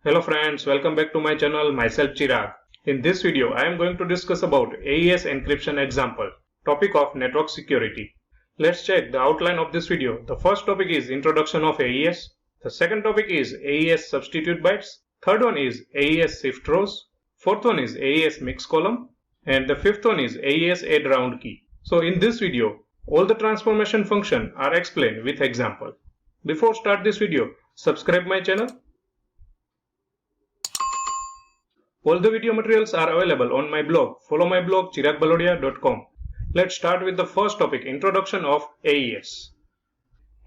Hello friends, welcome back to my channel, myself Chirag. In this video, I am going to discuss about AES Encryption Example, topic of network security. Let's check the outline of this video. The first topic is Introduction of AES. The second topic is AES Substitute Bytes. Third one is AES Shift Rows. Fourth one is AES Mix Column. And the fifth one is AES Add Round Key. So in this video, all the transformation functions are explained with example. Before start this video, subscribe my channel. All the video materials are available on my blog. Follow my blog chiragbhalodia.com. Let's start with the first topic, Introduction of AES.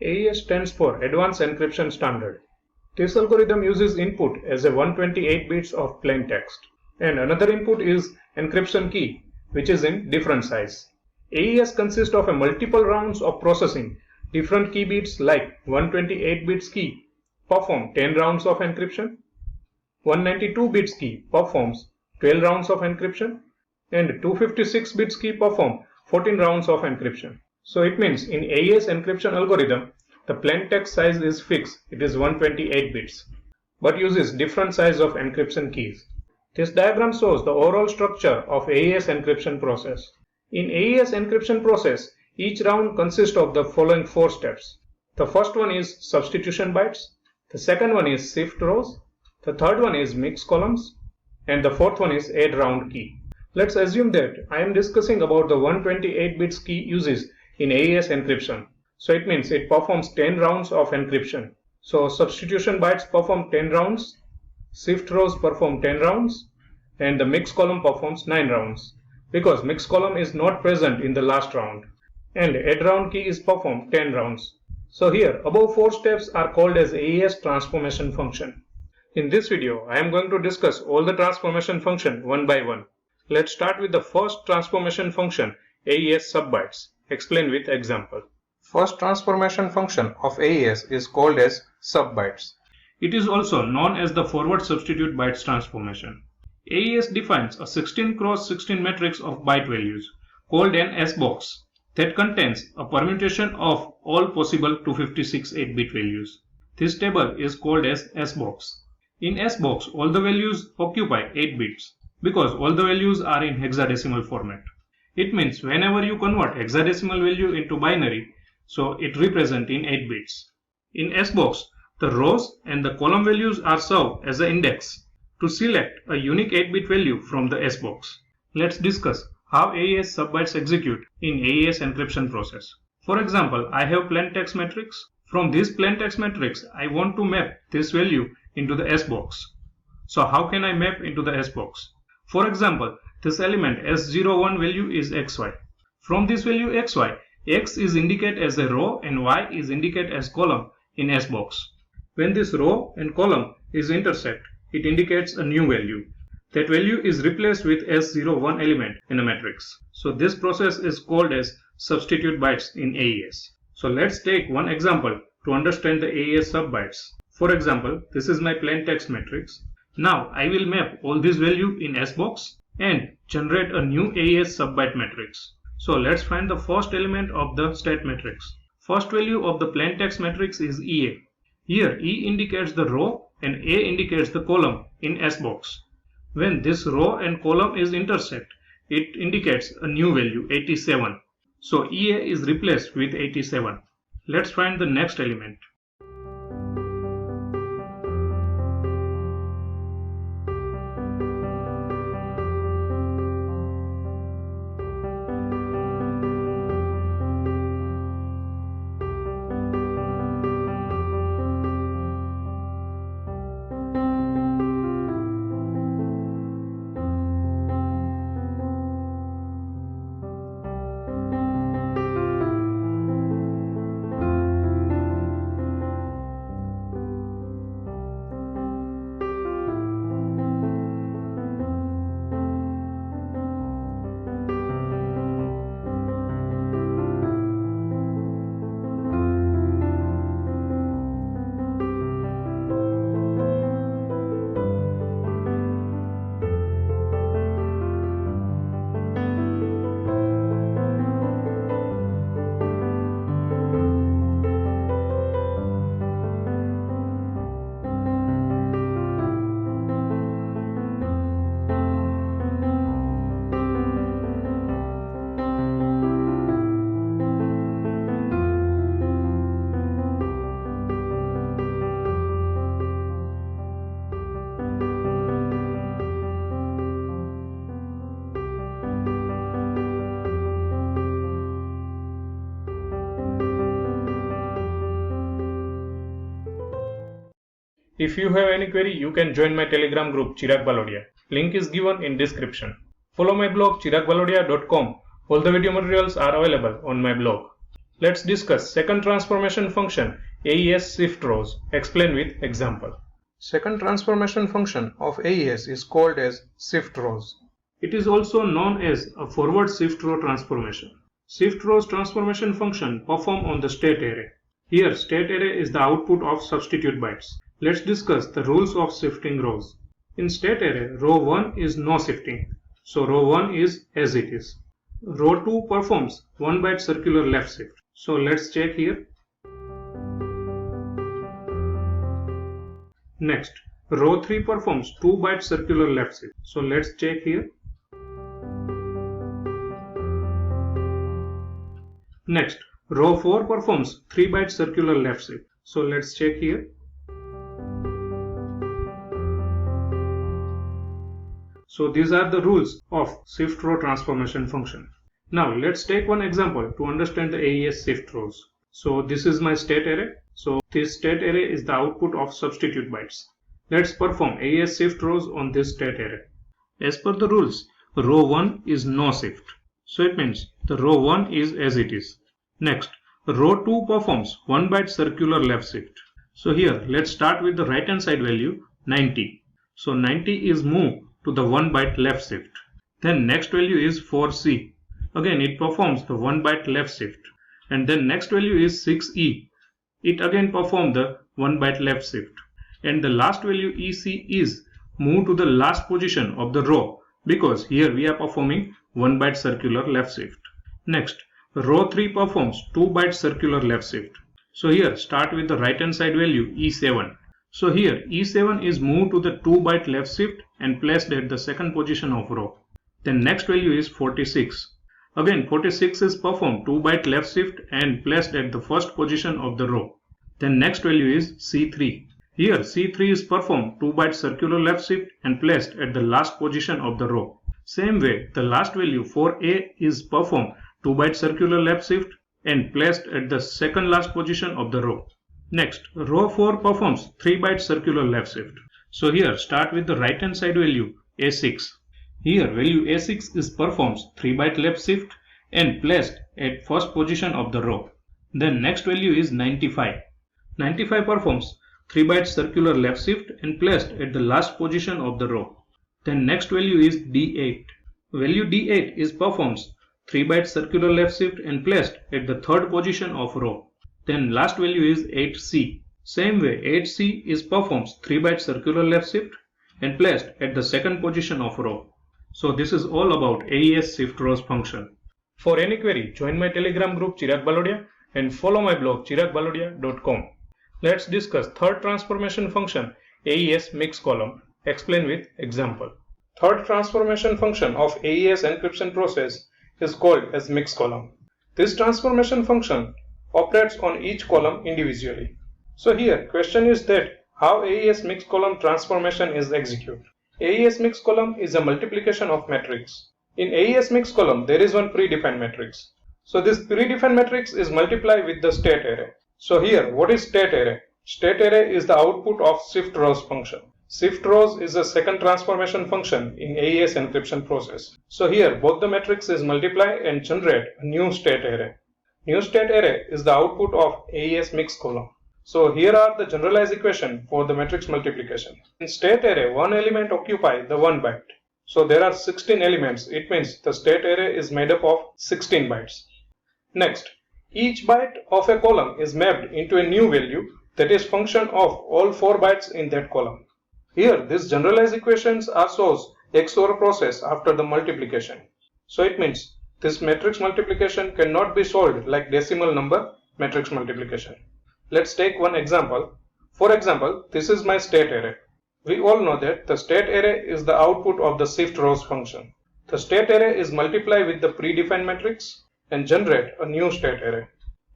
AES stands for Advanced Encryption Standard. This algorithm uses input as a 128 bits of plain text. And another input is encryption key, which is in different size. AES consists of a multiple rounds of processing. Different key bits like 128 bits key perform 10 rounds of encryption. 192 bits key performs 12 rounds of encryption and 256 bits key perform 14 rounds of encryption. So it means in AES encryption algorithm, the plain text size is fixed, it is 128 bits, but uses different size of encryption keys. This diagram shows the overall structure of AES encryption process. In AES encryption process, each round consists of the following 4 steps. The first one is substitution bytes, the second one is shift rows, the third one is mix columns, and the fourth one is add round key. Let's assume that I am discussing about the 128 bits key uses in AES encryption. So it means it performs 10 rounds of encryption. So substitution bytes perform 10 rounds, shift rows perform 10 rounds, and the mix column performs 9 rounds, because mix column is not present in the last round. And add round key is performed 10 rounds. So here above 4 steps are called as AES transformation function. In this video, I am going to discuss all the transformation function one by one. Let's start with the first transformation function, AES Sub Bytes, explained with example. First transformation function of AES is called as Sub Bytes. It is also known as the forward substitute bytes transformation. AES defines a 16 cross 16 matrix of byte values called an S box that contains a permutation of all possible 256 8-bit values. This table is called as S box. In S box, all the values occupy 8 bits because all the values are in hexadecimal format. It means whenever you convert hexadecimal value into binary, so it represents in 8 bits. In S box, the rows and the column values are served as an index to select a unique 8-bit value from the S box. Let's discuss how AES sub bytes execute in AES encryption process. For example, I have plain text matrix. From this plain text matrix, I want to map this value into the S box. So how can I map into the S box? For example, this element S01 value is XY. From this value XY, X is indicated as a row and Y is indicated as column in S box. When this row and column is intersect, it indicates a new value. That value is replaced with S01 element in a matrix. So this process is called as substitute bytes in AES. So let's take one example to understand the AES sub bytes. For example, this is my plain text matrix. Now I will map all these values in S box and generate a new AES sub byte matrix. So let's find the first element of the state matrix. First value of the plain text matrix is EA. Here E indicates the row and A indicates the column in S box. When this row and column is intersect, it indicates a new value 87. So EA is replaced with 87. Let's find the next element. If you have any query, you can join my Telegram group Chirag Bhalodia. Link is given in description. Follow my blog chiragbhalodia.com. All the video materials are available on my blog. Let's discuss second transformation function AES Shift Rows. Explain with example. Second transformation function of AES is called as Shift Rows. It is also known as a forward shift row transformation. Shift rows transformation function perform on the state array. Here state array is the output of substitute bytes. Let's discuss the rules of shifting rows. In state array, row 1 is no shifting, so row 1 is as it is. Row 2 performs 1 byte circular left shift. So let's check here. Next, row 3 performs 2 byte circular left shift. So let's check here. Next, row 4 performs 3 byte circular left shift. So let's check here. So these are the rules of shift row transformation function. Now let's take one example to understand the AES shift rows. So this is my state array. So this state array is the output of substitute bytes. Let's perform AES shift rows on this state array. As per the rules, row 1 is no shift. So it means the row 1 is as it is. Next, row 2 performs 1 byte circular left shift. So here let's start with the right hand side value 90. So 90 is moved to the 1 byte left shift. Then next value is 4C. Again it performs the 1 byte left shift. And then next value is 6E. It again performs the 1 byte left shift. And the last value EC is moved to the last position of the row because here we are performing 1 byte circular left shift. Next, row 3 performs 2 byte circular left shift. So here start with the right hand side value E7. So here E7 is moved to the 2 byte left shift and placed at the second position of row. Then next value is 46. Again 46 is performed 2 byte left shift and placed at the first position of the row. Then next value is C3. Here C3 is performed 2 byte circular left shift and placed at the last position of the row. Same way the last value 4A is performed 2 byte circular left shift and placed at the second last position of the row. Next, row 4 performs 3 byte circular left shift. So here start with the right hand side value A6. Here value A6 is performs 3 byte left shift and placed at first position of the row. Then next value is 95. 95 performs 3 byte circular left shift and placed at the last position of the row. Then next value is D8. Value D8 is performs 3 byte circular left shift and placed at the third position of row. Then last value is 8C. Same way 8C is performs 3 byte circular left shift and placed at the second position of row. So this is all about AES Shift Rows function. For any query, join my Telegram group Chirag Bhalodia and follow my blog chiragbhalodia.com. Let's discuss third transformation function AES Mix Column. Explain with example. Third transformation function of AES encryption process is called as Mix Column. This transformation function operates on each column individually. So here question is that how AES Mix Column transformation is executed. AES Mix Column is a multiplication of matrix. In AES Mix Column there is one predefined matrix. So this predefined matrix is multiplied with the state array. So here what is state array? State array is the output of shift rows function. Shift rows is a second transformation function in AES encryption process. So here both the matrix is multiplied and generate a new state array. New state array is the output of AES Mix Column. So here are the generalized equation for the matrix multiplication. In state array, one element occupies the 1 byte. So there are 16 elements. It means the state array is made up of 16 bytes. Next, each byte of a column is mapped into a new value that is function of all 4 bytes in that column. Here these generalized equations are shows XOR process after the multiplication. So it means this matrix multiplication cannot be solved like decimal number matrix multiplication. Let's take one example. For example, this is my state array. We all know that the state array is the output of the shift rows function. The state array is multiplied with the predefined matrix and generate a new state array.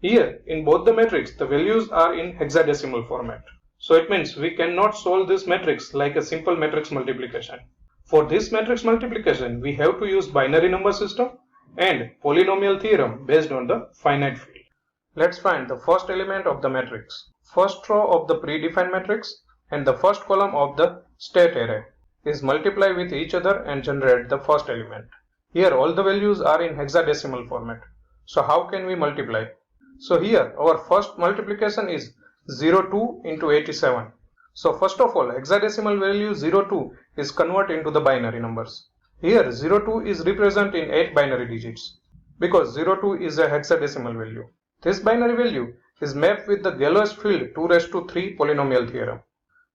Here in both the matrix the values are in hexadecimal format. So it means we cannot solve this matrix like a simple matrix multiplication. For this matrix multiplication we have to use binary number system and polynomial theorem based on the finite field. Let's find the first element of the matrix. First row of the predefined matrix and the first column of the state array is multiply with each other and generate the first element. Here all the values are in hexadecimal format. So how can we multiply? So here our first multiplication is 02 into 87. So first of all, hexadecimal value 02 is converted into the binary numbers. Here 02 is represented in 8 binary digits because 02 is a hexadecimal value. This binary value is mapped with the Galois field 2 raised to 3 polynomial theorem.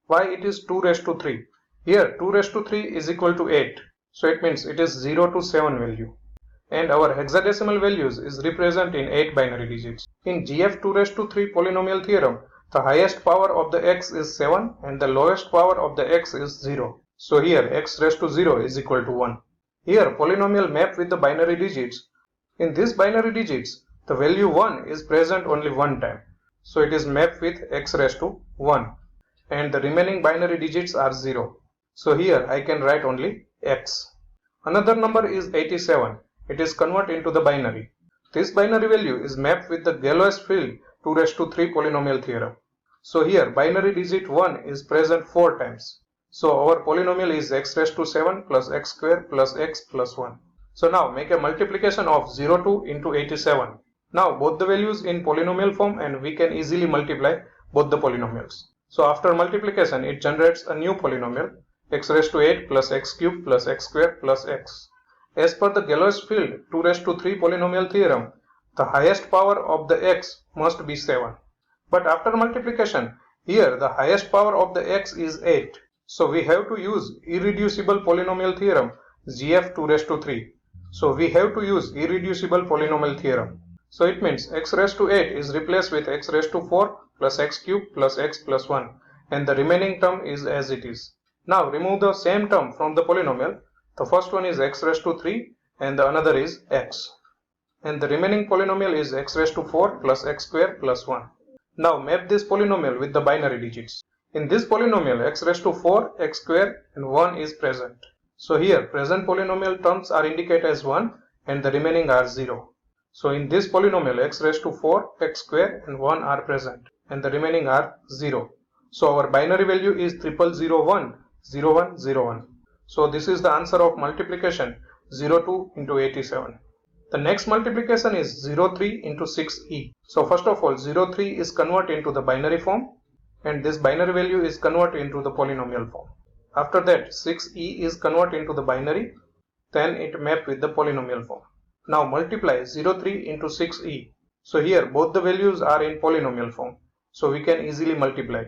Why it is 2 raised to 3? Here 2 raised to 3 is equal to 8. So it means it is 0 to 7 value. And our hexadecimal values is represented in 8 binary digits. In GF 2 raised to 3 polynomial theorem, the highest power of the x is 7 and the lowest power of the x is 0. So here x raised to 0 is equal to 1. Here polynomial map with the binary digits. In these binary digits, the value 1 is present only one time. So it is mapped with x raised to 1. And the remaining binary digits are 0. So here I can write only x. Another number is 87. It is converted into the binary. This binary value is mapped with the Galois field 2 raised to 3 polynomial theorem. So here binary digit 1 is present 4 times. So our polynomial is x raised to 7 plus x square plus x plus 1. So now make a multiplication of 02 into 87. Now both the values in polynomial form and we can easily multiply both the polynomials. So after multiplication it generates a new polynomial x raised to 8 plus x cube plus x square plus x. As per the Galois field 2 raised to 3 polynomial theorem, the highest power of the x must be 7. But after multiplication, here the highest power of the x is 8. So we have to use irreducible polynomial theorem GF 2 raised to 3. So we have to use irreducible polynomial theorem. So it means x raised to 8 is replaced with x raised to 4 plus x cube plus x plus 1 and the remaining term is as it is. Now remove the same term from the polynomial. The first one is x raised to 3 and the another is x. And the remaining polynomial is x raised to 4 plus x square plus 1. Now map this polynomial with the binary digits. In this polynomial x raised to 4, x square and 1 is present. So here present polynomial terms are indicated as 1 and the remaining are 0. So in this polynomial x raised to 4, x square and 1 are present and the remaining are 0. So our binary value is 0001, 0101. So this is the answer of multiplication 02 into 87. The next multiplication is 03 into 6e. So first of all 03 is converted into the binary form and this binary value is converted into the polynomial form. After that 6e is converted into the binary, then it mapped with the polynomial form. Now multiply 03 into 6e. So here both the values are in polynomial form. So we can easily multiply.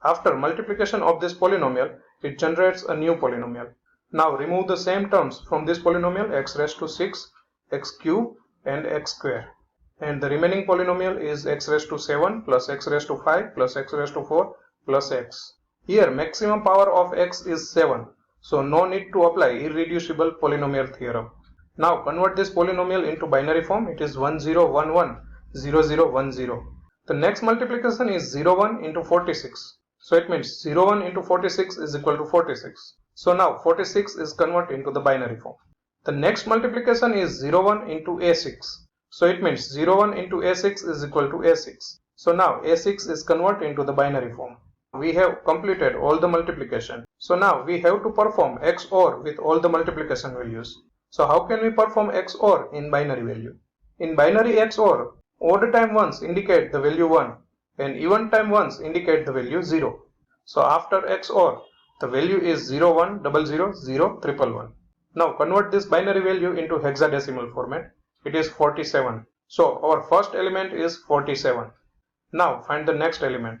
After multiplication of this polynomial, it generates a new polynomial. Now remove the same terms from this polynomial x raised to 6, x cube and x square. And the remaining polynomial is x raised to 7 plus x raised to 5 plus x raised to 4 plus x. Here maximum power of x is 7. So no need to apply irreducible polynomial theorem. Now convert this polynomial into binary form. It is 1011, 0010. The next multiplication is 01 into 46. So it means 01 into 46 is equal to 46. So now 46 is converted into the binary form. The next multiplication is 01 into a6. So it means 01 into a6 is equal to a6. So now a6 is converted into the binary form. We have completed all the multiplication. So now we have to perform XOR with all the multiplication values. So how can we perform XOR in binary value? In binary XOR, odd time ones indicate the value 1 and even time ones indicate the value 0. So after XOR, the value is 01000111. Now convert this binary value into hexadecimal format. It is 47. So our first element is 47. Now find the next element.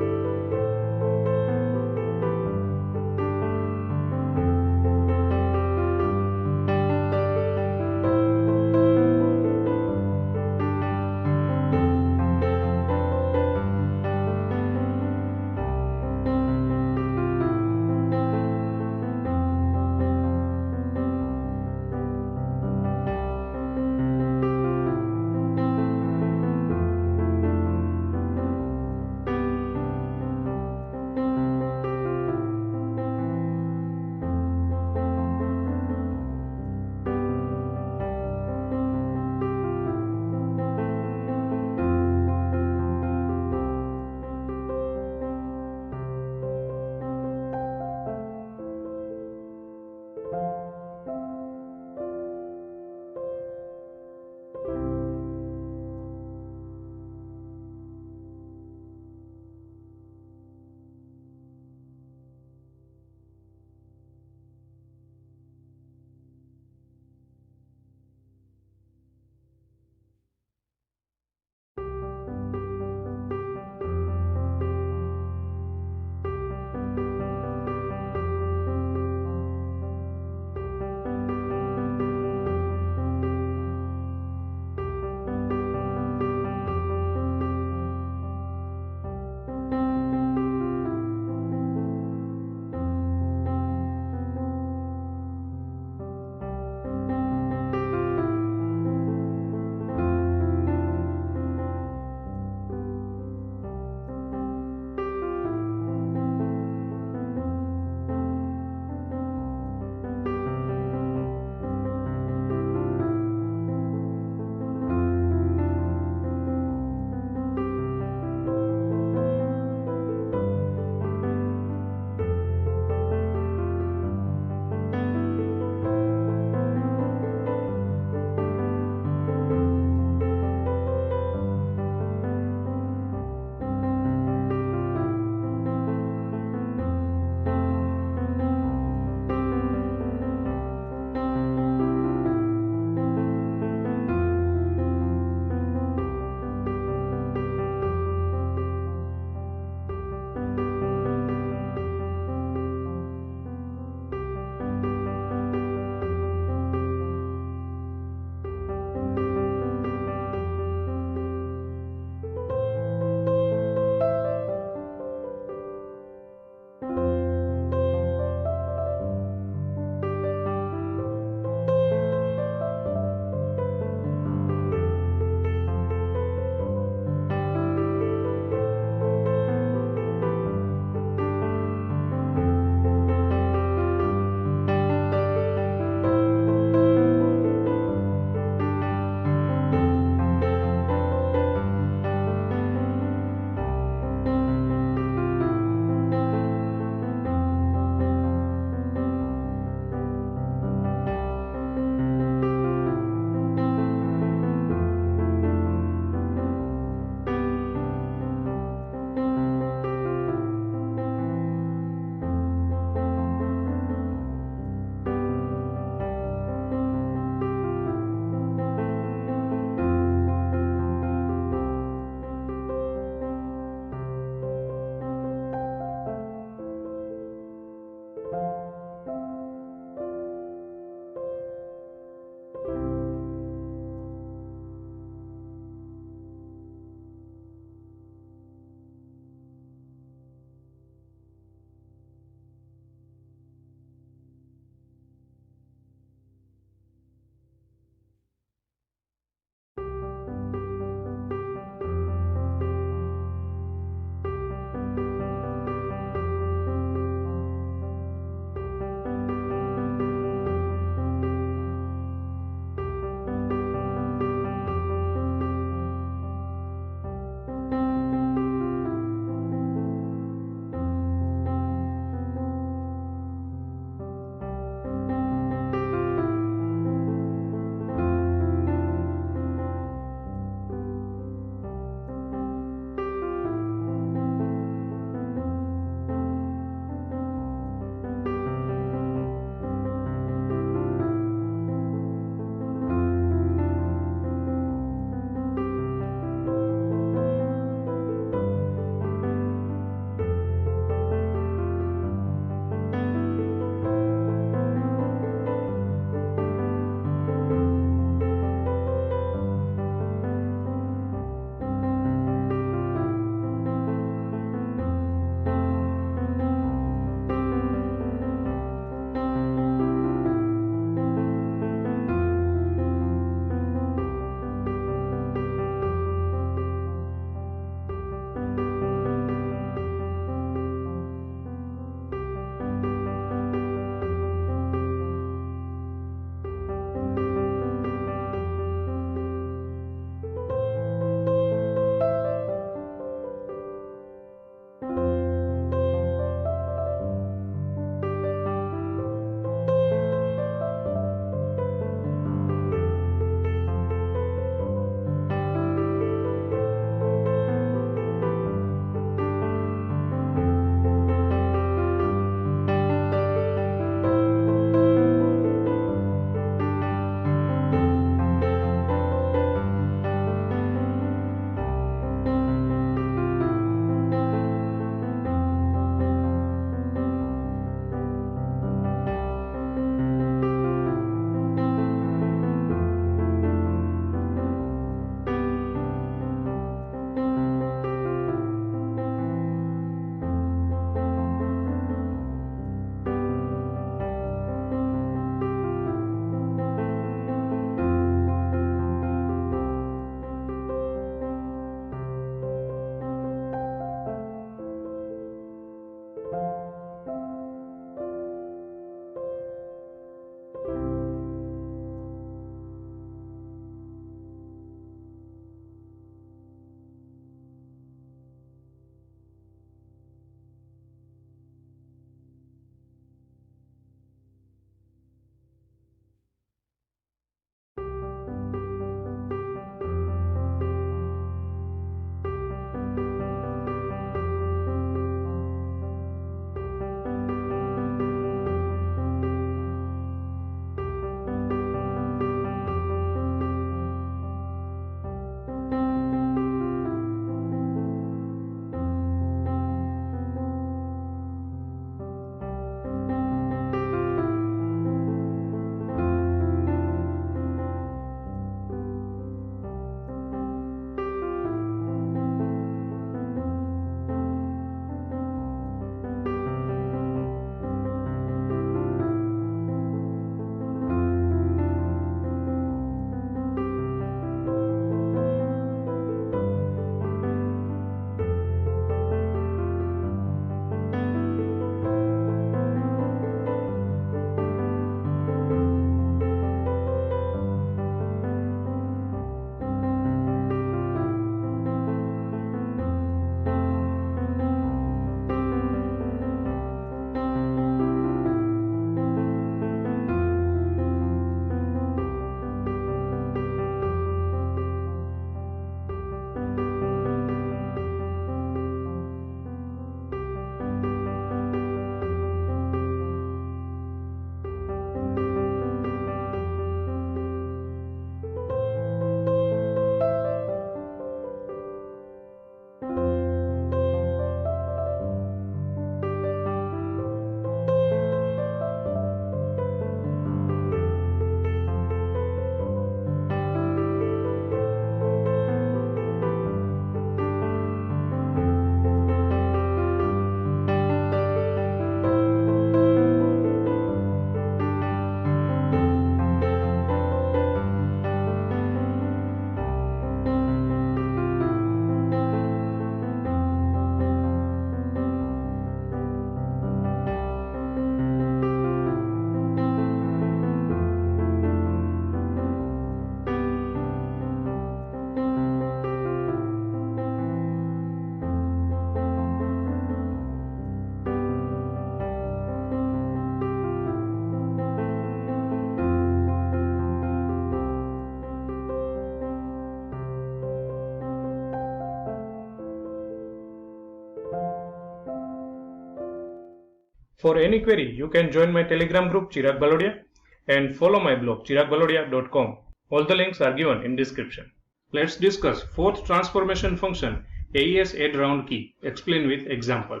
For any query, you can join my Telegram group Chirag Bhalodia and follow my blog chiragbhalodia.com. All the links are given in description. Let's discuss fourth transformation function AES Add Round Key. Explain with example.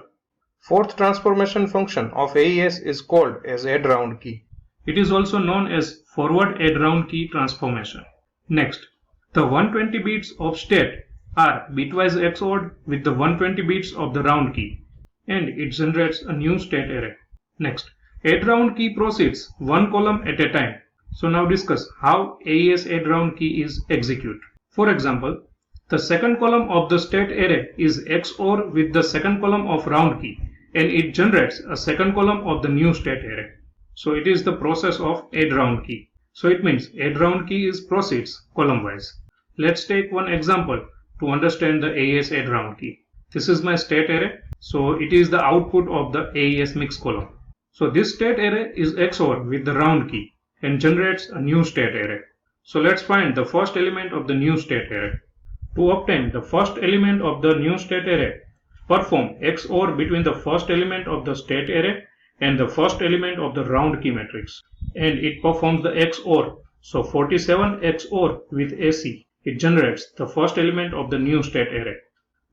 Fourth transformation function of AES is called as Add Round Key. It is also known as forward add round key transformation. Next, the 120 bits of state are bitwise XORed with the 120 bits of the round key, and it generates a new state array. Next, add round key proceeds one column at a time. So now discuss how AES add round key is executed. For example, the second column of the state array is XOR with the second column of round key, and it generates a second column of the new state array. So it is the process of add round key. So it means add round key is proceeds column wise. Let's take one example to understand the AES add round key. This is my state array. So it is the output of the AES Mix Column. So this state array is XOR with the round key and generates a new state array. So let's find the first element of the new state array. To obtain the first element of the new state array, perform XOR between the first element of the state array and the first element of the round key matrix, and it performs the XOR. So 47 XOR with AC, it generates the first element of the new state array.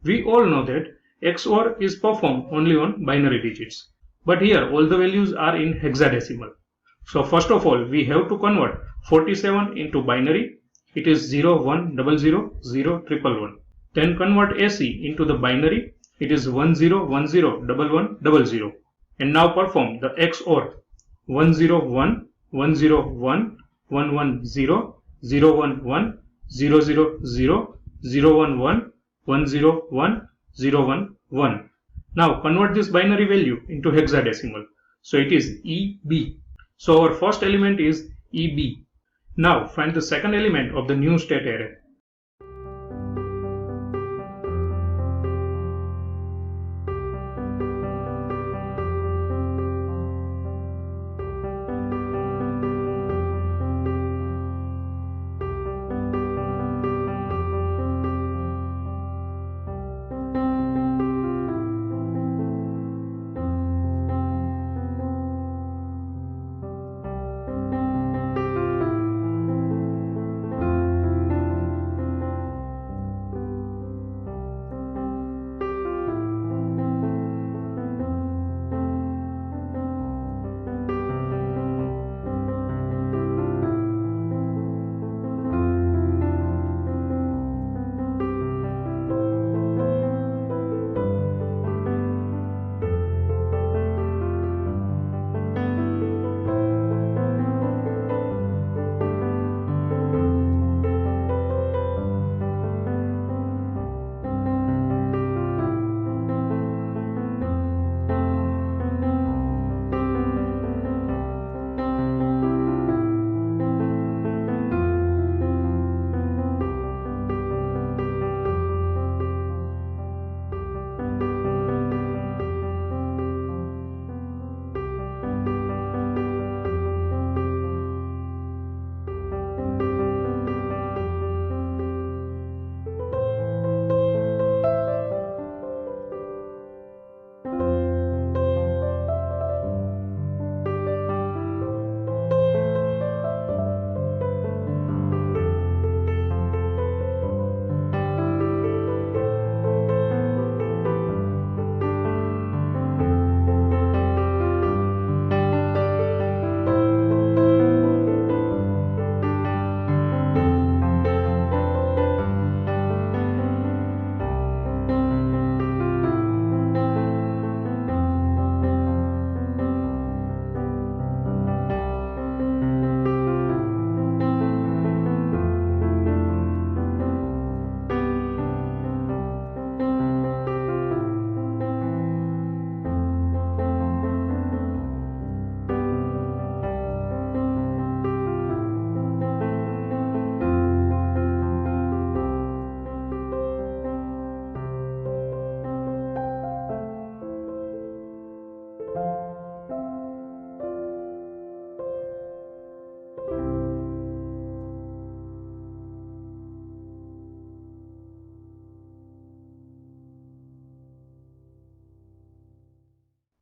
We all know that XOR is performed only on binary digits, but here all the values are in hexadecimal. So first of all, we have to convert 47 into binary. It is 0 1 0 0 0 1 1 1. Then convert AC into the binary. It is 10 10 11 1 0. And now perform the XOR 101 101 110 011 000 011 101 011. Now convert this binary value into hexadecimal. So it is EB. So our first element is EB. Now find the second element of the new state array.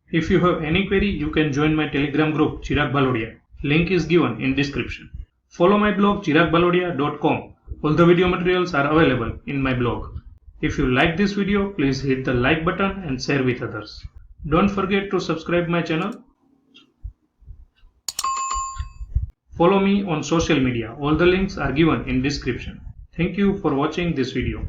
If you have any query, you can join my Telegram group Chirag Bhalodia. Link is given in description. Follow my blog chiragbhalodia.com. All the video materials are available in my blog. If you like this video, please hit the like button and share with others. Don't forget to subscribe my channel. Follow me on social media. All the links are given in description. Thank you for watching this video.